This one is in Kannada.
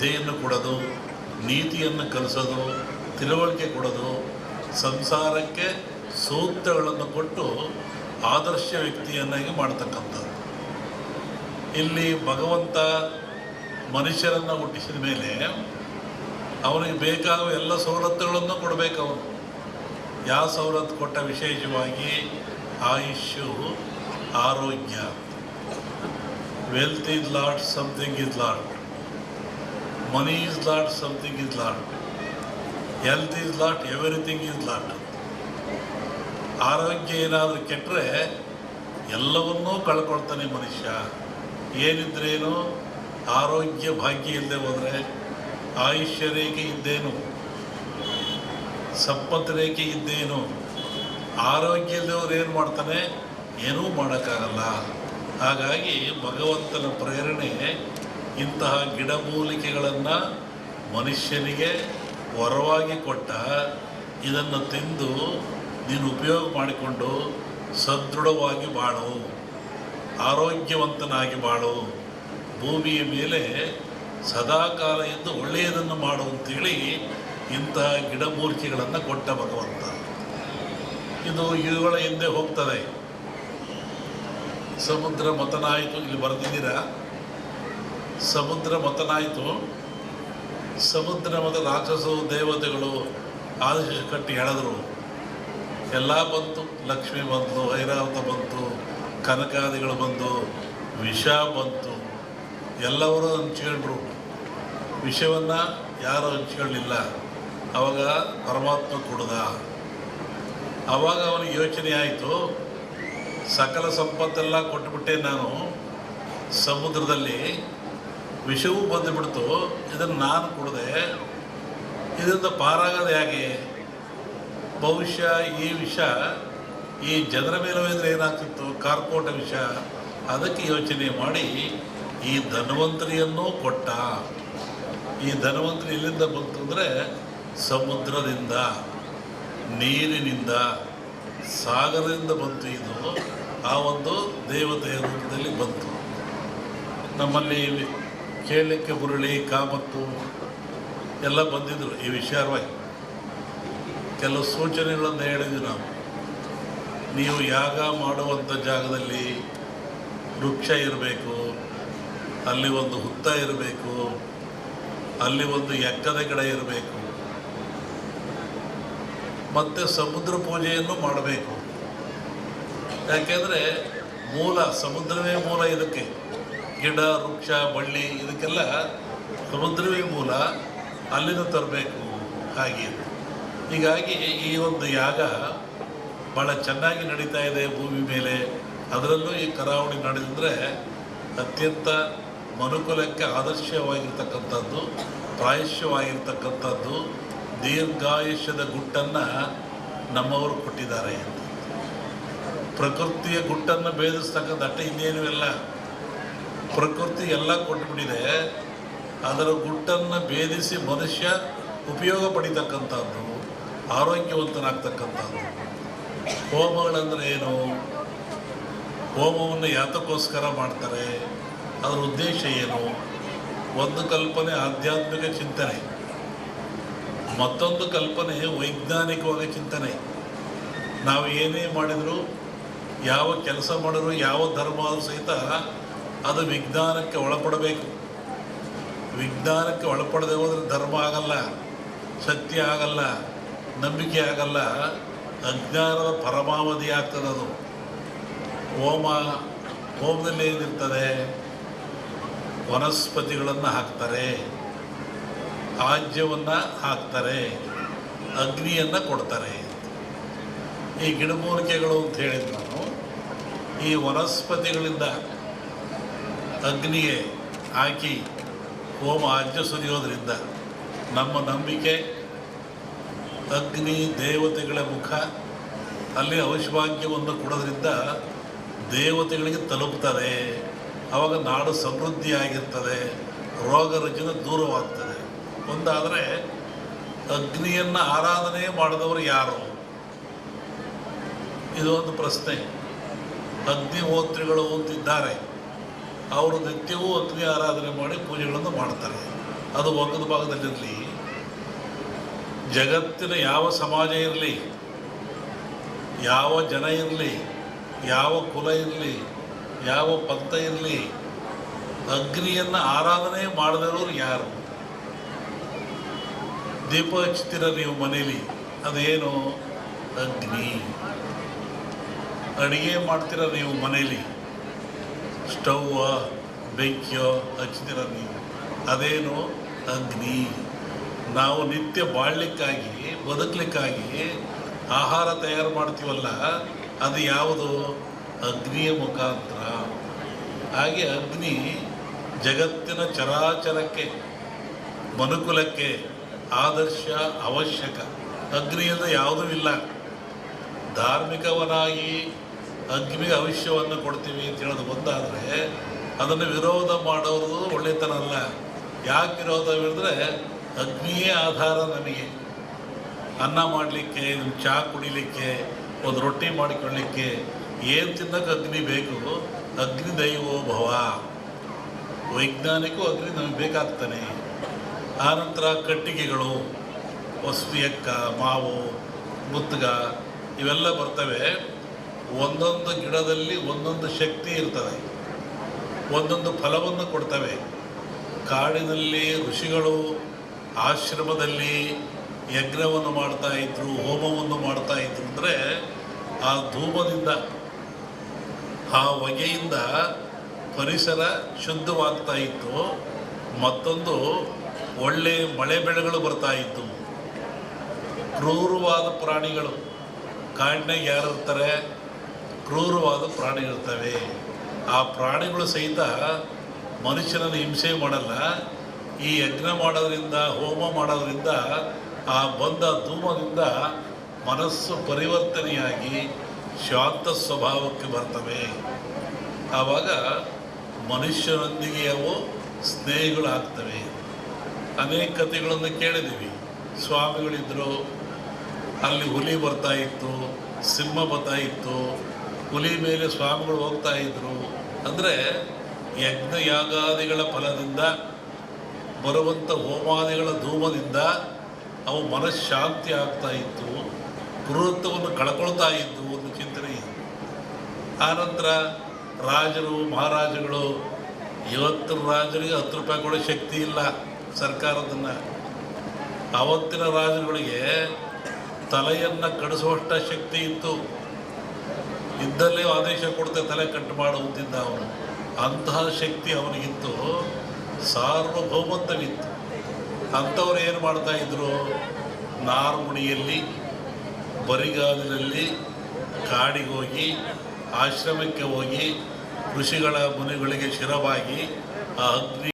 ವಿದ್ಯೆಯನ್ನು ಕೊಡೋದು, ನೀತಿಯನ್ನು ಕಲಿಸೋದು, ತಿಳುವಳಿಕೆ ಕೊಡೋದು, ಸಂಸಾರಕ್ಕೆ ಸೂತ್ರಗಳನ್ನು ಕೊಟ್ಟು ಆದರ್ಶ ವ್ಯಕ್ತಿಯನ್ನಾಗಿ ಮಾಡ್ತಕ್ಕಂಥದ್ದು. ಇಲ್ಲಿ ಭಗವಂತ ಮನುಷ್ಯರನ್ನು ಹುಟ್ಟಿಸಿದ ಮೇಲೆ ಅವನಿಗೆ ಬೇಕಾಗುವ ಎಲ್ಲ ಸವಲತ್ತುಗಳನ್ನು ಕೊಡಬೇಕು. ಅವನು ಯಾವ ಸವಲತ್ತು ಕೊಟ್ಟ? ವಿಶೇಷವಾಗಿ ಆಯುಷ್ಯು, ಆರೋಗ್ಯ. Wealth is lot, something is lot. Money is lot, something is lot. Health is lot, everything is lot. ಆರೋಗ್ಯ ಏನಾದರೂ ಕೆಟ್ಟರೆ ಎಲ್ಲವನ್ನೂ ಕಳ್ಕೊಳ್ತಾನೆ ಮನುಷ್ಯ. ಏನಿದ್ರೇನು ಆರೋಗ್ಯ ಭಾಗ್ಯ ಇಲ್ಲದೆ ಹೋದರೆ ಆಯುಷ್ಯ ರೇಖೆ ಇದ್ದೇನು, ಸಂಪತ್ತು ರೇಖೆ ಇದ್ದೇನು. ಆರೋಗ್ಯ ಇಲ್ಲದವ್ರು ಏನು ಮಾಡ್ತಾನೆ? ಏನೂ ಮಾಡೋಕ್ಕಾಗಲ್ಲ. ಹಾಗಾಗಿ ಭಗವಂತನ ಪ್ರೇರಣೆ ಇಂತಹ ಗಿಡಮೂಲಿಕೆಗಳನ್ನು ಮನುಷ್ಯನಿಗೆ ವರವಾಗಿ ಕೊಟ್ಟ. ಇದನ್ನು ತಿಂದು ನೀನು ಉಪಯೋಗ ಮಾಡಿಕೊಂಡು ಸದೃಢವಾಗಿ ಬಾಳು, ಆರೋಗ್ಯವಂತನಾಗಿ ಬಾಳು, ಭೂಮಿಯ ಮೇಲೆ ಸದಾಕಾಲ ಎಂದು ಒಳ್ಳೆಯದನ್ನು ಮಾಡು ಅಂತೇಳಿ ಇಂತಹ ಗಿಡಮೂಲಿಕೆಗಳನ್ನು ಕೊಟ್ಟ ಭಗವಂತ. ಇದು ಇವುಗಳ ಹಿಂದೆ ಹೋಗ್ತದೆ. ಸಮುದ್ರ ಮತನಾಯಿತು, ಇಲ್ಲಿ ಬರೆದಿದ್ದೀರಾ? ಸಮುದ್ರ ಮತನಾಯಿತು. ಸಮುದ್ರ ಮತ ರಾಕ್ಷಸರು ದೇವತೆಗಳು ಆದೇಶ ಕಟ್ಟಿ ಎಳೆದರು. ಎಲ್ಲ ಬಂತು. ಲಕ್ಷ್ಮಿ ಬಂತು, ಐರಾವತ ಬಂತು, ಕನಕಾದಿಗಳು ಬಂದು, ವಿಷ ಬಂತು. ಎಲ್ಲರೂ ಹಂಚ್ಕೊಂಡ್ರು. ವಿಷವನ್ನು ಯಾರು ಹಂಚ್ಕೊಳ್ಳಿಲ್ಲ. ಆವಾಗ ಪರಮಾತ್ಮ ಕುಡ್ದ. ಆವಾಗ ಅವನಿಗೆ ಯೋಚನೆ ಆಯಿತು, ಸಕಲ ಸಂಪತ್ತೆಲ್ಲ ಕೊಟ್ಟುಬಿಟ್ಟೆ ನಾನು, ಸಮುದ್ರದಲ್ಲಿ ವಿಷವೂ ಬಂದುಬಿಡ್ತು, ಇದನ್ನು ನಾನು ಕುಡಿದೆ, ಇದರಿಂದ ಪಾರಾಗೋದು ಹೇಗೆ? ಬಹುಶಃ ಈ ವಿಷ ಈ ಜನರ ಮೇಲೆ ಹೋದರೆ ಏನಾಗ್ತಿತ್ತು? ಕಾರ್ಕೋಟ ವಿಷ. ಅದಕ್ಕೆ ಯೋಚನೆ ಮಾಡಿ ಈ ಧನ್ವಂತರಿಯನ್ನೂ ಕೊಟ್ಟ. ಈ ಧನ್ವಂತರಿ ಎಲ್ಲಿಂದ ಬಂತು ಅಂದರೆ ಸಮುದ್ರದಿಂದ, ನೀರಿನಿಂದ, ಸಾಗರದಿಂದ ಬಂತು. ಇದು ಆ ಒಂದು ದೇವತೆಯ ರೂಪದಲ್ಲಿ ಬಂತು. ನಮ್ಮಲ್ಲಿ ಕೇಳಲಿಕ್ಕೆ ಬುರುಳಿ, ಕಾಮತ್ತು ಎಲ್ಲ ಬಂದಿದ್ದರು ಈ ವಿಚಾರವಾಗಿ. ಕೆಲವು ಸೂಚನೆಗಳನ್ನು ಹೇಳಿದ್ವಿ ನಾವು. ನೀವು ಯಾಗ ಮಾಡುವಂಥ ಜಾಗದಲ್ಲಿ ವೃಕ್ಷ ಇರಬೇಕು, ಅಲ್ಲಿ ಒಂದು ಹುತ್ತ ಇರಬೇಕು, ಅಲ್ಲಿ ಒಂದು ಎಕ್ಕದ ಗಿಡ ಇರಬೇಕು, ಮತ್ತು ಸಮುದ್ರ ಪೂಜೆಯನ್ನು ಮಾಡಬೇಕು. ಯಾಕೆಂದರೆ ಮೂಲ ಸಮುದ್ರವೇ ಮೂಲ. ಇದಕ್ಕೆ ಗಿಡ, ವೃಕ್ಷ, ಬಳ್ಳಿ ಇದಕ್ಕೆಲ್ಲ ಸಮುದ್ರವೇ ಮೂಲ. ಅಲ್ಲಿಂದ ತರಬೇಕು. ಹಾಗೆ ಹೀಗಾಗಿ ಈ ಒಂದು ಯಾಗ ಭಾಳ ಚೆನ್ನಾಗಿ ನಡೀತಾ ಇದೆ ಭೂಮಿ ಮೇಲೆ. ಅದರಲ್ಲೂ ಈ ಕರಾವಳಿ ನಡೆದಿದ್ರೆ ಅತ್ಯಂತ ಮನುಕುಲಕ್ಕೆ ಆದರ್ಶವಾಗಿರ್ತಕ್ಕಂಥದ್ದು, ಪ್ರಾಯಶ್ಯವಾಗಿರ್ತಕ್ಕಂಥದ್ದು, ದೀರ್ಘಾಯುಷ್ಯದ ಗುಟ್ಟನ್ನು ನಮ್ಮವರು ಕೊಟ್ಟಿದ್ದಾರೆ. ಪ್ರಕೃತಿಯ ಗುಟ್ಟನ್ನು ಭೇದಿಸ್ತಕ್ಕಂಥ ಅಟ್ಟೆ ಇನ್ನೇನು ಇಲ್ಲ. ಪ್ರಕೃತಿ ಎಲ್ಲ ಕೊಟ್ಟುಬಿಟ್ಟಿದೆ. ಅದರ ಗುಟ್ಟನ್ನು ಭೇದಿಸಿ ಮನುಷ್ಯ ಉಪಯೋಗ ಪಡಿತಕ್ಕಂಥದ್ದು, ಆರೋಗ್ಯವಂತನಾಗ್ತಕ್ಕಂಥದ್ದು. ಹೋಮಗಳಂದರೆ ಏನು? ಹೋಮವನ್ನು ಯಾತಕ್ಕೋಸ್ಕರ ಮಾಡ್ತಾರೆ? ಅದರ ಉದ್ದೇಶ ಏನು? ಒಂದು ಕಲ್ಪನೆ ಆಧ್ಯಾತ್ಮಿಕ ಚಿಂತನೆ, ಮತ್ತೊಂದು ಕಲ್ಪನೆ ವೈಜ್ಞಾನಿಕವಾಗಿ ಚಿಂತನೆ. ನಾವು ಏನೇ ಮಾಡಿದರೂ, ಯಾವ ಕೆಲಸ ಮಾಡಿದ್ರು, ಯಾವ ಧರ್ಮ ಆದರೂ ಸಹಿತ ಅದು ವಿಜ್ಞಾನಕ್ಕೆ ಒಳಪಡಬೇಕು. ವಿಜ್ಞಾನಕ್ಕೆ ಒಳಪಡದೆ ಹೋದರೆ ಧರ್ಮ ಆಗಲ್ಲ, ಸತ್ಯ ಆಗಲ್ಲ, ನಂಬಿಕೆ ಆಗಲ್ಲ, ಅಜ್ಞಾನದ ಪರಮಾವಧಿ ಆಗ್ತದೆ ಅದು. ಹೋಮದಲ್ಲಿ ಏನಿರ್ತದೆ? ವನಸ್ಪತಿಗಳನ್ನು ಹಾಕ್ತಾರೆ, ಆಜ್ಯವನ್ನು ಹಾಕ್ತಾರೆ, ಅಗ್ನಿಯನ್ನು ಕೊಡ್ತಾರೆ. ಈ ಗಿಡಮೂಲಿಕೆಗಳು ಅಂತ ಹೇಳಿದ್ದು ನಾನು. ಈ ವನಸ್ಪತಿಗಳಿಂದ ಅಗ್ನಿಗೆ ಹಾಕಿ ಹೋಮ ಆಜ್ಯ ಸುರಿಯೋದ್ರಿಂದ ನಮ್ಮ ನಂಬಿಕೆ ಅಗ್ನಿ ದೇವತೆಗಳ ಮುಖ, ಅಲ್ಲಿ ಔಷಭಾಗ್ಯವನ್ನು ಕೊಡೋದ್ರಿಂದ ದೇವತೆಗಳಿಗೆ ತಲುಪ್ತದೆ. ಆವಾಗ ನಾಡು ಸಮೃದ್ಧಿಯಾಗಿರ್ತದೆ, ರೋಗ ರುಜಿನ ದೂರವಾಗ್ತದೆ. ಒಂದಾದರೆ ಅಗ್ನಿಯನ್ನು ಆರಾಧನೆ ಮಾಡಿದವರು ಯಾರು? ಇದು ಒಂದು ಪ್ರಶ್ನೆ. ಅಗ್ನಿಹೋತ್ರಿಗಳು ಅಂತಿದ್ದಾರೆ, ಅವರು ನಿತ್ಯವೂ ಅಗ್ನಿ ಆರಾಧನೆ ಮಾಡಿ ಪೂಜೆಗಳನ್ನು ಮಾಡ್ತಾರೆ. ಅದು ಒಗ್ಗದ ಭಾಗದಲ್ಲಿರಲಿ, ಜಗತ್ತಿನ ಯಾವ ಸಮಾಜ ಇರಲಿ, ಯಾವ ಜನ ಇರಲಿ, ಯಾವ ಕುಲ ಇರಲಿ, ಯಾವ ಪಂಥ ಇರಲಿ, ಅಗ್ನಿಯನ್ನು ಆರಾಧನೆ ಮಾಡದಿರೋರು ಯಾರು? ದೀಪ ಹಚ್ತೀರ ನೀವು ಮನೇಲಿ, ಅದೇನು? ಅಗ್ನಿ. ಅಡುಗೆ ಮಾಡ್ತೀರ ನೀವು ಮನೇಲಿ, ಸ್ಟವ್ವ ಬೆಂಕಿಯೋ ಹಚ್ತೀರ ನೀವು, ಅದೇನು? ಅಗ್ನಿ. ನಾವು ನಿತ್ಯ ಬಾಳಲಿಕ್ಕಾಗಿ ಬದುಕಲಿಕ್ಕಾಗಿ ಆಹಾರ ತಯಾರು ಮಾಡ್ತೀವಲ್ಲ, ಅದು ಯಾವುದು? ಅಗ್ನಿಯ ಮುಖಾಂತರ. ಹಾಗೆ ಅಗ್ನಿ ಜಗತ್ತಿನ ಚರಾಚರಕ್ಕೆ, ಮನುಕುಲಕ್ಕೆ ಆದರ್ಶ, ಅವಶ್ಯಕ. ಅಗ್ನಿಯಿಂದ ಯಾವುದೂ ಇಲ್ಲ. ಧಾರ್ಮಿಕವನಾಗಿ ಅಗ್ನಿಗೆ ಭವಿಷ್ಯವನ್ನು ಕೊಡ್ತೀವಿ ಅಂತ ಹೇಳೋದು ಒಂದಾದರೆ, ಅದನ್ನು ವಿರೋಧ ಮಾಡೋದು ಒಳ್ಳೆತನ ಅಲ್ಲ. ಯಾಕೆ ವಿರೋಧ ಹೇಳಿದ್ರೆ, ಅಗ್ನಿಯೇ ಆಧಾರ ನಮಗೆ. ಅನ್ನ ಮಾಡಲಿಕ್ಕೆ, ಚಹಾ ಕುಡಿಲಿಕ್ಕೆ, ಒಂದು ರೊಟ್ಟಿ ಮಾಡಿಕೊಳ್ಳಲಿಕ್ಕೆ ಏನು ತಿನ್ನೋಕೆ ಅಗ್ನಿ ಬೇಕು. ಅಗ್ನಿ ದೈವೋ ಭವ. ವೈಜ್ಞಾನಿಕೂ ಅಗ್ನಿ ನಮಗೆ ಬೇಕಾಗ್ತಾನೆ. ಆನಂತರ ಕಟ್ಟಿಗೆಗಳು, ಎಕ್ಕ, ಮಾವು, ಮುತ್ತುಗ ಇವೆಲ್ಲ ಬರ್ತವೆ. ಒಂದೊಂದು ಗಿಡದಲ್ಲಿ ಒಂದೊಂದು ಶಕ್ತಿ ಇರ್ತದೆ, ಒಂದೊಂದು ಫಲವನ್ನು ಕೊಡ್ತವೆ. ಕಾಡಿನಲ್ಲಿ ಋಷಿಗಳು ಆಶ್ರಮದಲ್ಲಿ ಯಜ್ಞವನ್ನು ಮಾಡ್ತಾಯಿದ್ರು, ಹೋಮವನ್ನು ಮಾಡ್ತಾಯಿದ್ರು. ಅಂದರೆ ಆ ಧೂಮದಿಂದ, ಆ ಹೊಗೆಯಿಂದ ಪರಿಸರ ಶುದ್ಧವಾಗ್ತಾ ಇತ್ತು. ಮತ್ತೊಂದು ಒಳ್ಳೆಯ ಮಳೆ ಬೆಳೆಗಳು ಬರ್ತಾಯಿತ್ತು. ಕ್ರೂರವಾದ ಪ್ರಾಣಿಗಳು, ಕಾಡಿನಾಗ ಯಾರು ಇರ್ತಾರೆ? ಕ್ರೂರವಾದ ಪ್ರಾಣಿಗಳಿರ್ತವೆ. ಆ ಪ್ರಾಣಿಗಳು ಸಹಿತ ಮನುಷ್ಯನನ್ನು ಹಿಂಸೆ ಮಾಡಲ್ಲ. ಈ ಯಜ್ಞ ಮಾಡೋದ್ರಿಂದ, ಹೋಮ ಮಾಡೋದ್ರಿಂದ, ಆ ಬಂದ ಧೂಮದಿಂದ ಮನಸ್ಸು ಪರಿವರ್ತನೆಯಾಗಿ ಶಾಂತ ಸ್ವಭಾವಕ್ಕೆ ಬರ್ತವೆ. ಆವಾಗ ಮನುಷ್ಯರೊಂದಿಗೆ ಅವು ಸ್ನೇಹಿಗಳಾಗ್ತವೆ. ಅನೇಕ ಕಥೆಗಳನ್ನು ಕೇಳಿದ್ದೀವಿ. ಸ್ವಾಮಿಗಳಿದ್ದರು, ಅಲ್ಲಿ ಹುಲಿ ಬರ್ತಾಯಿತ್ತು, ಸಿಂಹ ಬರ್ತಾಯಿತ್ತು, ಹುಲಿ ಮೇಲೆ ಸ್ವಾಮಿಗಳು ಹೋಗ್ತಾಯಿದ್ರು. ಅಂದರೆ ಯಜ್ಞ ಯಾಗಾದಿಗಳ ಫಲದಿಂದ ಬರುವಂಥ ಹೋಮಾದಿಗಳ ಧೂಮದಿಂದ ಅವು ಮನಃಶಾಂತಿ ಆಗ್ತಾಯಿತ್ತು, ಕ್ರೂರತ್ವವನ್ನು ಕಳ್ಕೊಳ್ತಾ ಇದ್ದು ಒಂದು ಚಿಂತನೆ ಇದೆ. ಆನಂತರ ರಾಜರು, ಮಹಾರಾಜಗಳು, ಇವತ್ತಿನ ರಾಜರಿಗೆ 10 ರೂಪಾಯಿ ಕೊಡೋ ಶಕ್ತಿ ಇಲ್ಲ ಸರ್ಕಾರದನ್ನು. ಆವತ್ತಿನ ರಾಜರುಗಳಿಗೆ ತಲೆಯನ್ನು ಕಡಿಸುವಷ್ಟ ಶಕ್ತಿ ಇತ್ತು. ಇದ್ದಲ್ಲೇ ಆದೇಶ ಕೊಡ್ತೆ ತಲೆ ಕಟ್ಟು ಮಾಡುವುದಿದ್ದ ಅವನು. ಅಂತಹ ಶಕ್ತಿ ಅವನಿಗಿತ್ತು, ಸಾರ್ವಭೌಮತ್ವವಿತ್ತು. ಅಂಥವ್ರು ಏನು ಮಾಡ್ತಾಯಿದ್ರು? ನಾರುಮುಡಿಯಲ್ಲಿ, ಬರಿಗಾಲಿನಲ್ಲಿ ಕಾಡಿಗೆ ಹೋಗಿ, ಆಶ್ರಮಕ್ಕೆ ಹೋಗಿ, ಋಷಿಗಳ ಮುನಿಗಳಿಗೆ ಶಿರವಾಗಿ ಆ ಅಗ್ನಿ